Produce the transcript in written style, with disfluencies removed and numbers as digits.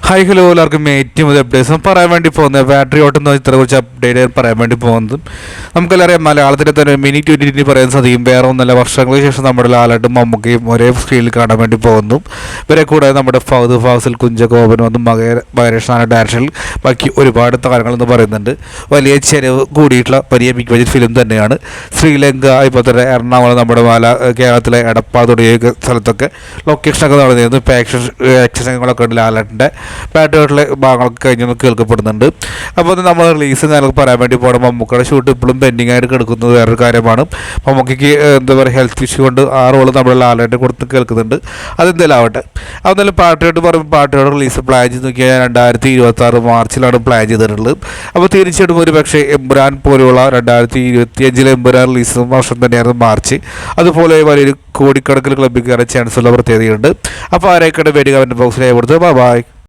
Hi hello എല്ലാവർക്കും ഏറ്റവും പുതിയ അപ്ഡേറ്റ്സ് പറയാൻ വേണ്ടി പോകുന്നത് ബാറ്ററി ഓട്ടുന്ന ഇതിനെക്കുറിച്ച് അപ്ഡേറ്റ് പറയാൻ വേണ്ടി പോകുന്നതും നമുക്കെല്ലാം അറിയാം. മലയാളത്തിലെ തന്നെ മിനി 2020 പറയാൻ സാധിക്കും. വേറെ ഒന്നല്ല, വർഷങ്ങൾക്ക് ശേഷം നമ്മുടെ ലാലാട്ടും മമ്മൂക്കയും ഒരേ സ്ക്രീനിൽ കാണാൻ വേണ്ടി പോകുന്നു. ഇവരെ കൂടാതെ നമ്മുടെ ഫഹദ് ഫാസിൽ, കുഞ്ചകോപൻ വന്നും മഹേഷാണ് ഡയറക്ഷനിൽ ബാക്കി ഒരുപാട് താരങ്ങളെന്ന് പറയുന്നുണ്ട്. വലിയ ചെലവ് കൂടിയിട്ടുള്ള വലിയ ബിഗ് ബജറ്റ് ഫിലിം തന്നെയാണ്. ശ്രീലങ്ക, ഇപ്പോൾ തന്നെ എറണാകുളം, നമ്മുടെ കേരളത്തിലെ എടപ്പാൾ തുടങ്ങിയ സ്ഥലത്തൊക്കെ ലൊക്കേഷനൊക്കെ നടന്നിരുന്നു. ആക്ഷനങ്ങളൊക്കെ ഉണ്ട്. ലാലാട്ടിൻ്റെ പാട്ടുകളിലെ ഭാഗങ്ങളൊക്കെ കഴിഞ്ഞൊന്ന് കേൾക്കപ്പെടുന്നുണ്ട്. അപ്പോൾ അത് നമ്മൾ റിലീസ് ഞങ്ങൾക്ക് പറയാൻ വേണ്ടി പോകണം. മമ്മൂക്കയുടെ ഷൂട്ട് ഇപ്പോഴും പെൻഡിങ് ആയിട്ട് കിടക്കുന്നത് വേറൊരു കാര്യമാണ്. മമ്മൂക്കയ്ക്ക് എന്താ പറയുക, ഹെൽത്ത് ഇഷ്യൂ കൊണ്ട് ആ റോള് നമ്മുടെ ലാലായിട്ട് കൊടുത്ത് കേൾക്കുന്നുണ്ട്. അതെന്തെങ്കിലും ആവട്ടെ. അതെന്തായാലും പാട്ടുകായിട്ട് പറയുമ്പോൾ പാട്ടുകാരുടെ റിലീസ് പ്ലാൻ ചെയ്ത് നോക്കിയാൽ 2026 മാർച്ചിലാണ് പ്ലാൻ ചെയ്തിട്ടുള്ളത്. അപ്പോൾ തീർച്ചയായിട്ടും ഒരു പക്ഷേ എമ്പുരാൻ പോലെയുള്ള 2025 എമ്പുരാൻ റിലീസ് വർഷം തന്നെയായിരുന്നു മാർച്ച്. അതുപോലെ വലിയൊരു കോടിക്കണക്കിന് ക്ലബ്ബിൽ കയറാൻ ചാൻസ് ഉള്ള പ്രത്യേകതയുണ്ട്. അപ്പോൾ ആരെയൊക്കെ വേണ്ടി കമൻറ്റ് ബോക്സിൽ കൊടുത്ത് ബൈ.